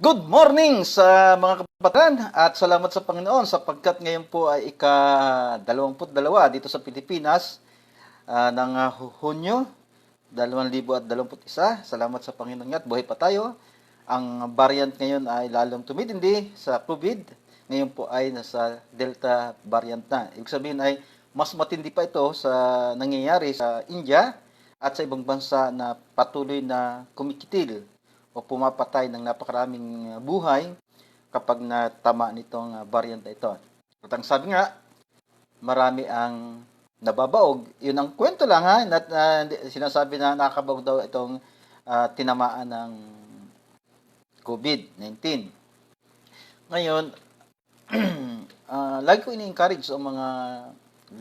Good morning sa mga kapatid at salamat sa Panginoon sapagkat ngayon po ay ika-22 dito sa Pilipinas ng Hunyo 2021. Salamat sa Panginoon at buhay pa tayo. Ang variant ngayon ay lalong tumitindi sa COVID. Ngayon po ay nasa Delta variant na. Ibig sabihin ay mas matindi pa ito sa nangyayari sa India at sa ibang bansa na patuloy na kumikitil o pumapatay ng napakaraming buhay kapag natama nitong variant na ito. At ang sabi nga, marami ang nababaog. Yun ang kwento lang ha, sinasabi na nakakabaog daw itong tinamaan ng COVID-19. Ngayon, lagi ko ini-encourage ang mga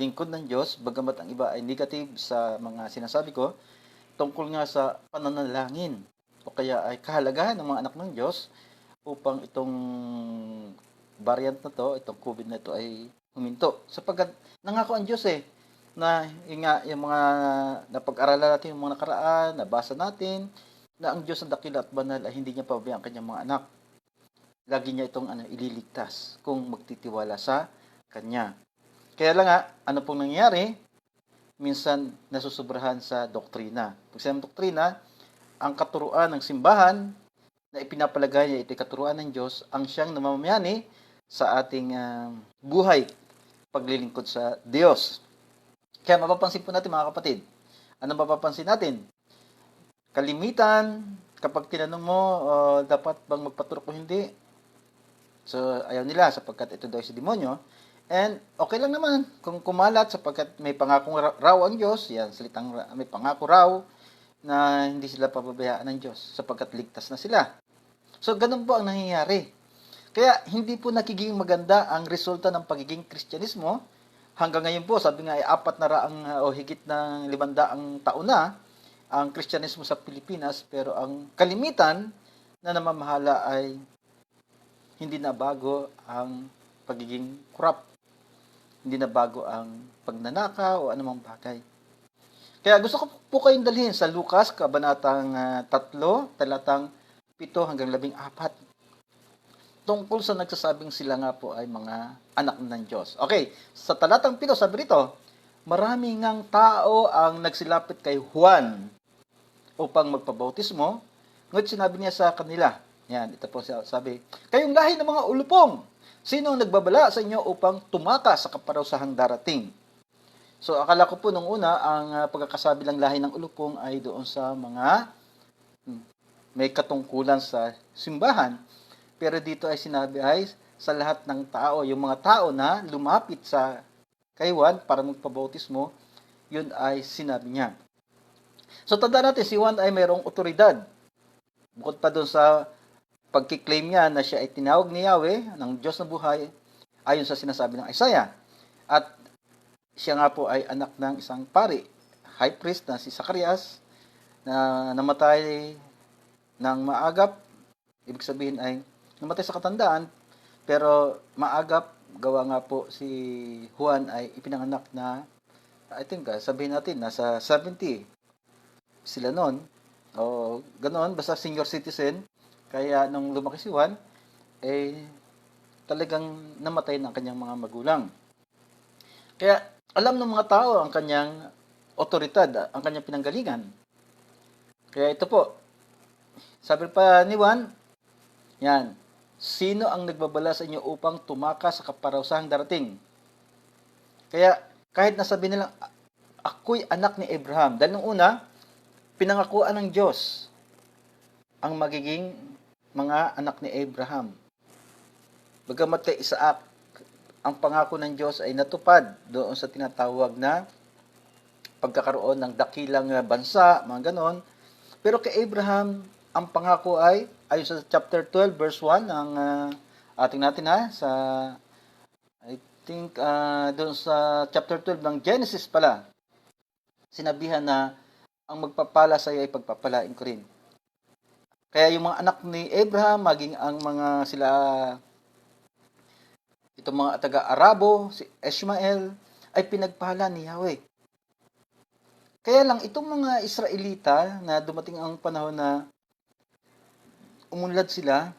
lingkod ng Diyos, bagamat ang iba ay negative sa mga sinasabi ko, tungkol nga sa pananalangin o kaya ay kahalagahan ng mga anak ng Diyos upang itong variant na to, itong COVID na to ay huminto. Sapagkat nangako ang Diyos na yung mga napag-aralan natin, yung mga nakaraan, nabasa natin, na ang Diyos ang dakila at banal ay hindi niya pabayaan ang kanyang mga anak. Lagi niya itong ililigtas kung magtitiwala sa Kanya. Kaya lang nga, ano pong nangyayari? Minsan nasusobrahan sa doktrina. Pag sa doktrina, ang katuruan ng simbahan na ipinapalagay niya ito'y katuruan ng Diyos ang siyang namamayani sa ating buhay paglilingkod sa Diyos. Kaya mapapansin po natin mga kapatid, ano mapapansin natin? Kalimitan, kapag tinanong mo, dapat bang magpaturok o hindi? So, ayaw nila sapagkat ito daw si demonyo. And okay lang naman kung kumalat sapagkat may pangakong raw ang Diyos, yan, salitang may pangako raw, na hindi sila pababayaan ng Diyos sapagkat ligtas na sila. So, ganun po ang nangyayari. Kaya, hindi po nakiging maganda ang resulta ng pagiging Kristyanismo. Hanggang ngayon po, sabi nga ay 4 na raang o higit ng 500 taon na ang Kristyanismo sa Pilipinas, pero ang kalimitan na namamahala ay hindi na bago ang pagiging corrupt. Hindi na bago ang pagnanakaw o anumang bagay. Kaya gusto ko po kayong dalhin sa Lucas, kabanatang 3, talatang 7 hanggang 14. Tungkol sa nagsasabing sila nga po ay mga anak ng Diyos. Okay, sa talatang 7, sabi rito, marami ngang tao ang nagsilapit kay Juan upang magpabautismo. Ngunit sinabi niya sa kanila, yan, ito po sabi, kayong lahi ng mga ulupong, sino ang nagbabala sa inyo upang tumaka sa kaparusahang darating? So, akala ko po nung una, ang pagkakasabi lang lahi ng ulupong ay doon sa mga may katungkulan sa simbahan. Pero dito ay sinabi ay sa lahat ng tao, yung mga tao na lumapit sa kay Juan para magpabautismo, yun ay sinabi niya. So, tandaan natin, si Juan ay mayroong otoridad. Bukod pa doon sa pagkiklaim niya na siya ay tinawag ni Yahweh, ng Diyos na buhay, ayon sa sinasabi ng Isaiah. At siya nga po ay anak ng isang pari, high priest na si Zacarias, na namatay ng maagap. Ibig sabihin ay namatay sa katandaan, pero maagap, gawa nga po si Juan ay ipinanganak na, I think, sabihin natin, nasa 70 sila noon, o ganoon, basta senior citizen. Kaya nung lumaki si Juan, talagang namatay ng kanyang mga magulang. Kaya alam ng mga tao ang kanyang otoridad, ang kanyang pinanggalingan. Kaya ito po, sabi pa ni Juan, yan, sino ang nagbabala sa inyo upang tumakas sa kaparusahang darating? Kaya kahit nasabi nilang, ako'y anak ni Abraham, dahil nung una, pinangakuan ng Diyos ang magiging mga anak ni Abraham. Bagamat kay Isaac, ang pangako ng Diyos ay natupad doon sa tinatawag na pagkakaroon ng dakilang bansa, mga ganon. Pero kay Abraham, ang pangako ay, ayon sa chapter 12, verse 1, ang ating natin sa, I think, doon sa chapter 12 ng Genesis pala, sinabihan na ang magpapala sa iyo ay pagpapalain ko rin. Kaya yung mga anak ni Abraham, maging ang mga sila, itong mga taga-Arabo, si Ishmael, ay pinagpala ni Yahweh. Kaya lang, itong mga Israelita na dumating ang panahon na umunlad sila,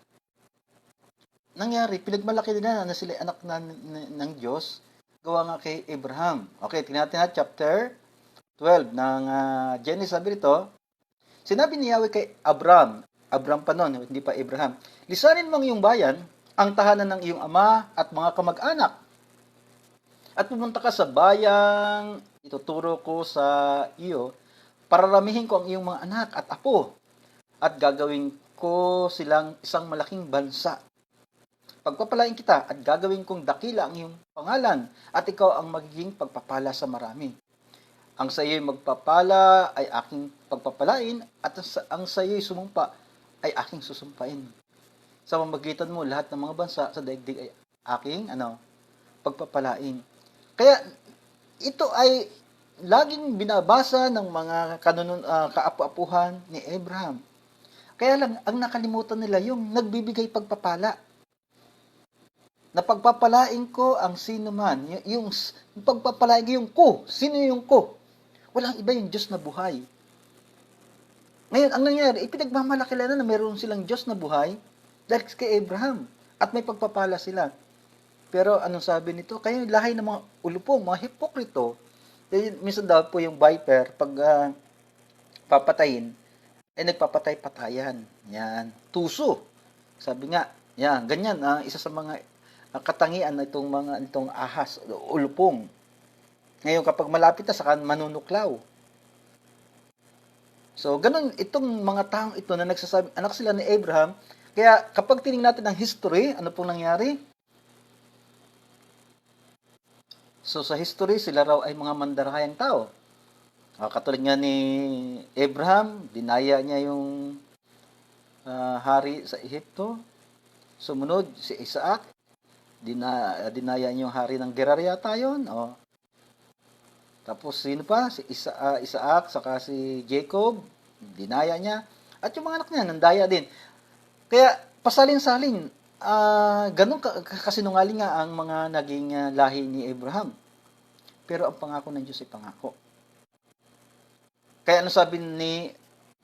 nangyari, pinagmalaki nila na sila anak ng Diyos, gawa nga kay Abraham. Okay, tingnan natin chapter 12 ng Genesis. Sabi rito, sinabi ni Yahweh kay Abram pa noon, hindi pa Abraham, lisanin mo ang iyong bayan, ang tahanan ng iyong ama at mga kamag-anak, at pumunta ka sa bayang ituturo ko sa iyo, pararamihin ko ang iyong mga anak at apo, at gagawin ko silang isang malaking bansa. Pagpapalain kita at gagawin kong dakila ang iyong pangalan at ikaw ang magiging pagpapala sa marami. Ang sa iyo'y magpapala ay aking pagpapalain at ang sa iyo'y sumumpa ay aking susumpain. Sa pamamagitan mo lahat ng mga bansa sa daigdig ay aking pagpapalain. Kaya ito ay laging binabasa ng mga kaapu-apuhan ni Abraham. Kaya lang, ang nakalimutan nila yung nagbibigay pagpapala. Na pagpapalain ko ang sino man. Yung pagpapalain ko yung ko. Sino yung ko? Walang iba yung Diyos na buhay. Ngayon, ang nangyari, ipinagmamalaki na mayroon silang Diyos na buhay dahil kay Abraham. At may pagpapala sila. Pero anong sabi nito? Kayo lahay ng mga ulupong, mga hipokrito. Minsan daw po yung viper, pag papatayin, ay nagpapatay-patayan. Yan. Tuso. Sabi nga, yan, ganyan. Isa sa mga katangian na itong ahas, ulupong. Ngayon, kapag malapit na, saka manunuklaw. So, ganun, itong mga taong ito na nagsasabi, anak sila ni Abraham, kaya kapag tinignan natin ang history, ano pong nangyari? So, sa history, sila raw ay mga mandarahayang tao. Katulad nga ni Abraham, dinaya niya yung hari sa Ehipto. Sumunod, si Isaac, dinaya niya yung hari ng Gerar yata yun. Tapos, sino pa? Si Isaac, saka si Jacob, dinaya niya. At yung mga anak niya, nandaya din. Kaya, pasalin-salin, ganun kasinungaling nga ang mga naging lahi ni Abraham. Pero ang pangako ng Diyos ay pangako. Kaya ano sabi ni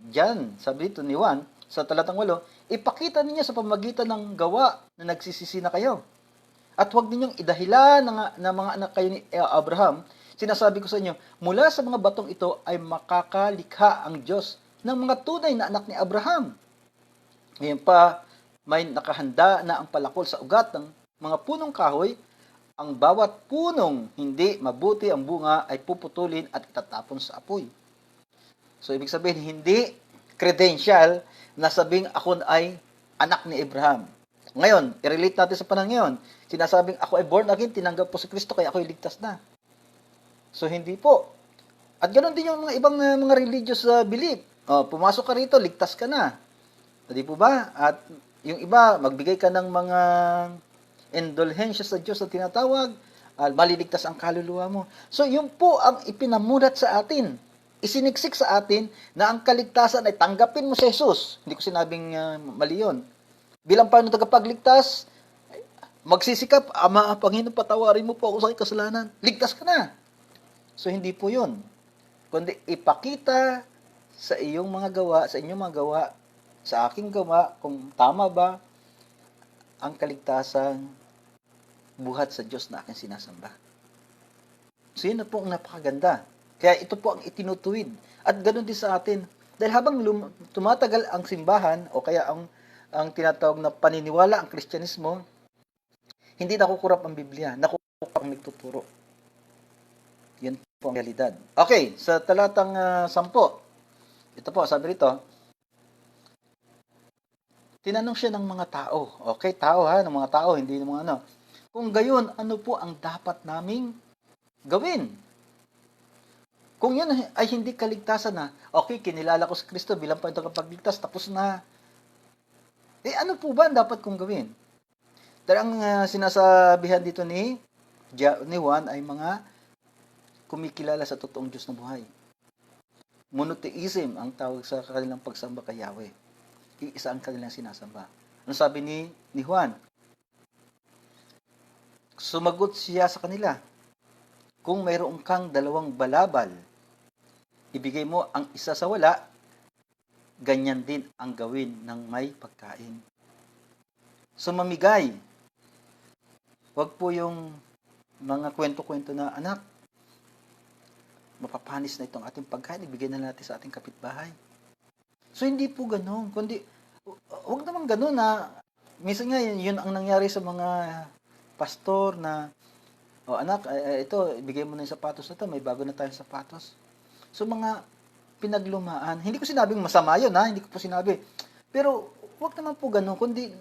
John, sabi dito ni Juan, sa talatang 8, ipakita ninyo sa pamagitan ng gawa na nagsisisi na kayo. At huwag ninyong idahilan na mga anak kayo ni Abraham. Sinasabi ko sa inyo, mula sa mga batong ito ay makakalikha ang Diyos ng mga tunay na anak ni Abraham. Ngayon pa, may nakahanda na ang palakol sa ugat ng mga punong kahoy. Ang bawat punong hindi mabuti ang bunga ay puputulin at itatapon sa apoy. So, ibig sabihin, hindi credential na sabing ako ay anak ni Abraham. Ngayon, i-relate natin sa panahon ngayon. Sinasabing ako ay born again, tinanggap po si Kristo, kaya ako ay ligtas na. So, hindi po. At ganoon din yung mga ibang mga religious belief. Pumasok ka rito, ligtas ka na. Hindi po ba? At yung iba, magbigay ka ng mga indulhensya sa Diyos na tinatawag, maliligtas ang kaluluwa mo. So, yun po ang ipinamulat sa atin. Isiniksik sa atin na ang kaligtasan ay tanggapin mo si Jesus. Hindi ko sinabing mali yun. Bilang paano tagapagligtas, magsisikap, Ama, Panginoon, patawarin mo po ako sa aking kasalanan. Ligtas ka na. So, hindi po yun. Kundi ipakita sa iyong mga gawa, sa inyong mga gawa, sa aking gawa, kung tama ba ang kaligtasan buhat sa Diyos na aking sinasamba. So, yun na po ang napakaganda. Kaya ito po ang itinutuwid. At ganoon din sa atin. Dahil habang tumatagal ang simbahan, o kaya ang tinatawag na paniniwala, ang Kristyanismo, hindi nakukurap ang Biblia, nakukurap ang nagtuturo. Yan po ang realidad. Okay, sa talatang 10, ito po, sabi rito, tinanong siya ng mga tao. Okay, tao ng mga tao, hindi ng mga ano. Kung gayon, ano po ang dapat naming gawin? Kung yun ay hindi kaligtasan na, okay, kinilala ko si Kristo bilang tagapagligtas, tapos na. Ano po ba ang dapat kong gawin? Dahil ang sinasabihan dito ni Juan ay mga kumikilala sa totoong Diyos na buhay. Monotheism ang tawag sa kanilang pagsamba kay Yahweh. Iisa ang kanilang sinasamba. Ano sabi ni Juan? Sumagot siya sa kanila, kung mayroon kang 2 balabal, ibigay mo ang isa sa wala, ganyan din ang gawin ng may pagkain. Sumamigay. Huwag po yung mga kwento-kwento na, anak, mapapanis na itong ating pagkain, ibigay na natin sa ating kapitbahay. So, hindi po ganun. Kundi, huwag naman ganun na, minsan nga, yun ang nangyari sa mga pastor na, anak, ito, ibigay mo na yung sapatos na ito, may bago na tayong sapatos. So, mga pinaglumaan, hindi ko sinabing masama yun, ha? Hindi ko po sinabi. Pero, huwag naman po ganun, kundi,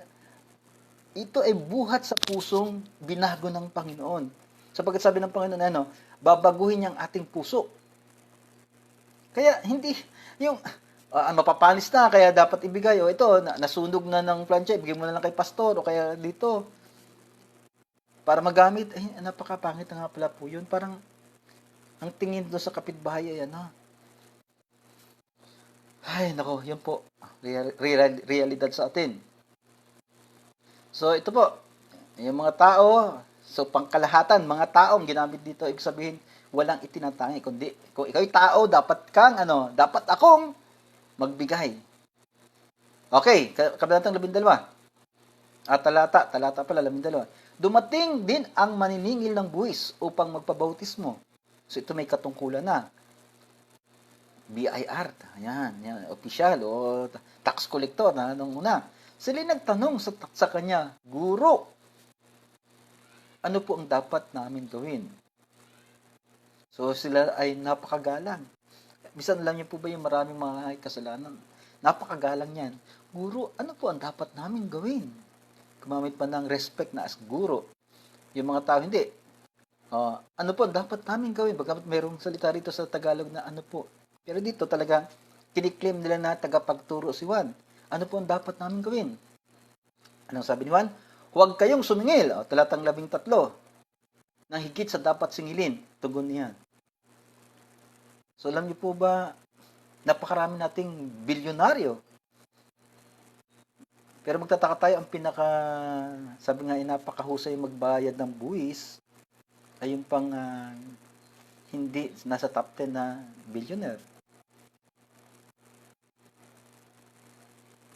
ito ay buhat sa pusong binago ng Panginoon. Sapagkat sabi ng Panginoon, babaguhin niyang ating puso. Kaya hindi, yung mapapanis na, kaya dapat ibigay. O ito, nasunog na ng plancha, ibigay mo na lang kay pastor, o kaya dito. Para magamit, napakapangit na nga pala po yun. Parang, ang tingin doon sa kapitbahay ay ay, nako, yun po. Realidad sa atin. So, ito po, yung mga tao, so pangkalahatan, mga taong ginamit dito, ibig sabihin, walang itinatangi, kundi, kung ikaw'y tao, dapat dapat akong magbigay. Okay, Kabanatang 12. Talata pala, 12. Dumating din ang maniningil ng buwis upang magpabautismo. So, ito may katungkulan na. BIR, yan, opisyal o tax collector na nung una. Sila nagtanong sa kanya, Guro, ano po ang dapat namin gawin? So sila ay napakagalang. Bisan lang niyo po ba yung maraming mga kasalanan? Napakagalang yan. Guro, ano po ang dapat namin gawin? Gumamit pa ng respect na as guro. Yung mga tao, hindi. Ano po ang dapat namin gawin? Bagamat mayroong salita rito sa Tagalog na ano po. Pero dito talaga, kiniklaim nila na tagapagturo si Juan. Ano po ang dapat namin gawin? Anong sabi ni Juan? Huwag kayong sumingil. Talatang 13. Nang higit sa dapat singilin. Tugon niya. So alam niyo po ba, napakarami nating bilyonaryo. Pero magtataka tayo, ang sabi nga, napakahusay magbayad ng buwis, ay yung pang hindi nasa top 10 na billionaire.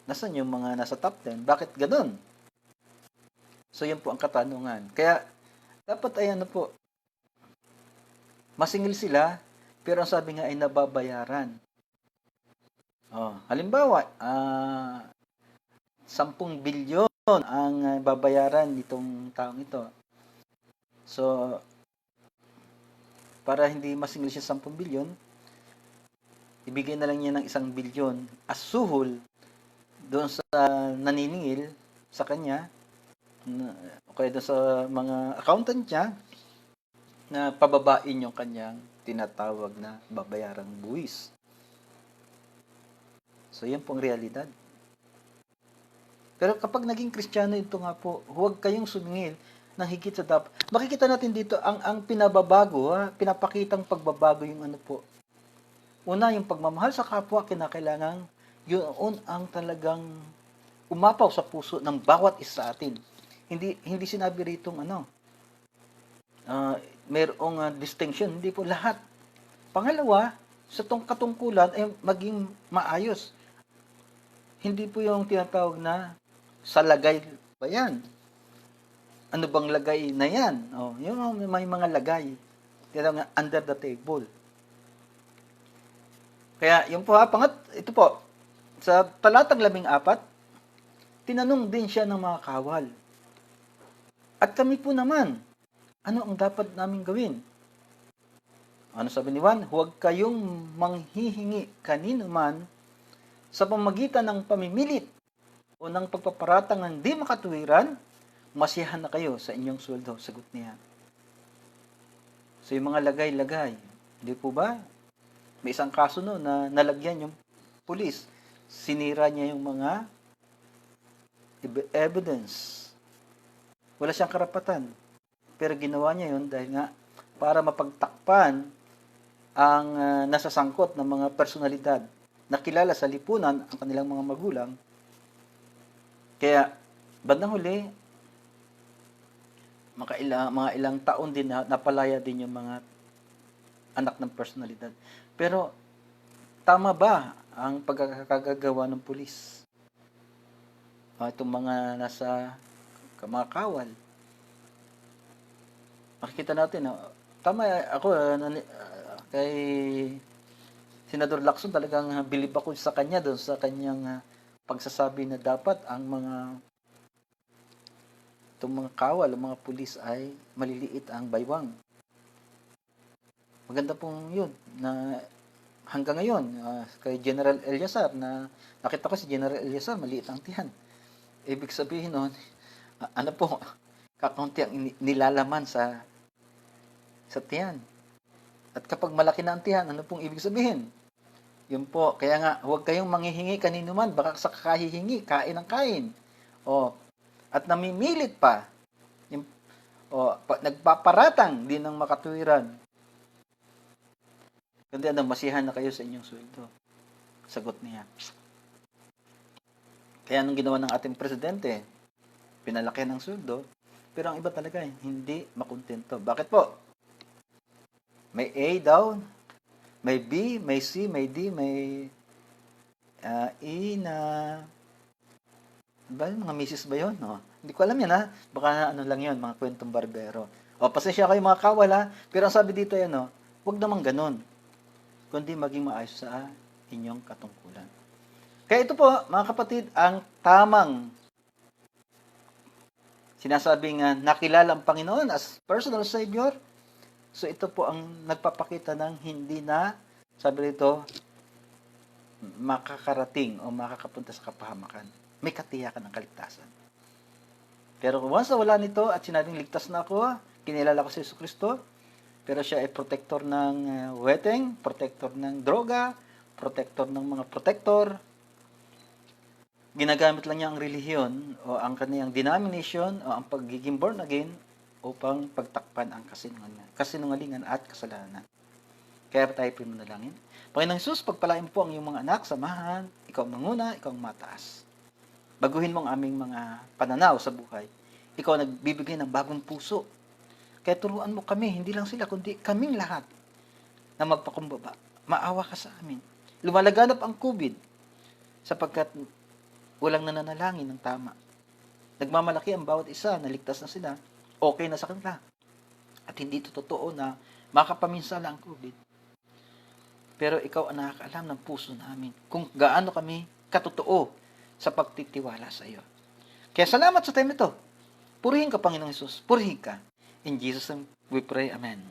Nasaan yung mga nasa top 10? Bakit ganun? So, yun po ang katanungan. Kaya, dapat ay masingil sila, pero ang sabi nga ay nababayaran. Halimbawa, 10 bilyon ang babayaran nitong taong ito. So, para hindi masingil siya 10 bilyon, ibigay na lang niya ng 1 bilyon as suhol doon sa naniningil sa kanya, o kaya doon sa mga accountant niya, na pababain yung kanyang tinatawag na babayarang buwis. So, yan pong realidad. Pero kapag naging Kristiyano, ito nga po, huwag kayong sumingil ng higit sa dapat. Makikita natin dito, ang pinababago, pinapakitang pagbabago yung Una, yung pagmamahal sa kapwa, kinakailangan, yun ang talagang umapaw sa puso ng bawat isa atin. Hindi sinabi ritong mayroong distinction, hindi po lahat. Pangalawa, sa katungkulan ay maging maayos. Hindi po yung tinatawag na sa lagay ba yan? Ano bang lagay na yan? Yung may mga lagay. Tinatawag na under the table. Kaya yung po ito po, sa talatang 14, tinanong din siya ng mga kawal. At kami po naman, ano ang dapat namin gawin? Ano sabi ni Juan? Huwag kayong manghihingi kanino man sa pamagitan ng pamimilit o ng pagpaparatang ng di makatuwiran, masiyahan na kayo sa inyong sweldo. Sagot niya. So yung mga lagay-lagay, hindi po ba? May isang kaso na nalagyan yung pulis. Sinira niya yung mga evidence. Wala siyang karapatan. Pero ginawa niya yun dahil nga para mapagtakpan ang nasasangkot ng mga personalidad na kilala sa lipunan ang kanilang mga magulang. Kaya, bandang huli, mga ilang taon din napalaya din yung mga anak ng personalidad. Pero, tama ba ang pagkakagawa ng pulis? Itong mga nasa mga kawal. Makikita natin, tama ako, kay Senador Lacson, talagang bilib ako sa kanya doon sa kanyang pagsasabi na dapat ang itong mga kawal o mga pulis ay maliliit ang baywang. Maganda pong yun na hanggang ngayon kay General Eliazar na nakita ko si General Eliazar maliit ang tiyan. Ibig sabihin nun, ano po, kakaunti ang nilalaman sa tiyan. At kapag malaki na ang tiyan, ano pong ibig sabihin? Yun po, kaya nga, huwag kayong manghihingi kanino man, baka sa kakahihingi, kain ang kain. At namimilit pa, nagpaparatang din ng makatuwiran. Kundi masihan na kayo sa inyong sweldo. Sagot niya. Kaya anong ginawa ng ating presidente? Pinalaki ng sweldo, pero ang iba talaga, hindi makontento. Bakit po? May A daw, may B, may C, may D, may E na ba, mga misis ba yun? Hindi ko alam yan baka ano lang yun, mga kwentong barbero. Pasensya kayo mga kawal pero ang sabi dito yan huwag naman ganun, kundi maging maayos sa inyong katungkulan. Kaya ito po mga kapatid, ang tamang sinasabing nakilala ang Panginoon as personal Savior. So ito po ang nagpapakita ng hindi na, sabi rito, makakarating o makakapunta sa kapahamakan. May katiyakan ng kaligtasan. Pero once na wala nito at sinabing ligtas na ako, kinilala ko si Jesucristo, pero siya ay protector ng weteng, protector ng droga, protector ng mga protector. Ginagamit lang niya ang relihiyon o ang kaniyang denomination o ang pagiging born again upang pagtakpan ang kasinungalingan at kasalanan. Kaya tayo manalangin. Panginoong Jesus, pagpalain po ang iyong mga anak, samahan, ikaw ang manguna, ikaw ang mataas. Baguhin mo ang aming mga pananaw sa buhay. Ikaw ang nagbibigay ng bagong puso. Kaya turuan mo kami, hindi lang sila, kundi kaming lahat na magpakumbaba. Maawa ka sa amin. Lumalaganap ang COVID sapagkat walang nananalangin ng tama. Nagmamalaki ang bawat isa, naligtas na sila, okay na sa kanila. At hindi ito totoo na makapaminsala ang COVID. Pero ikaw ang nakakaalam ng puso namin kung gaano kami katotoo sa pagtitiwala sa iyo. Kaya salamat sa time ito. Purihin ka, Panginoong Jesus. Purihin ka. In Jesus' name we pray. Amen.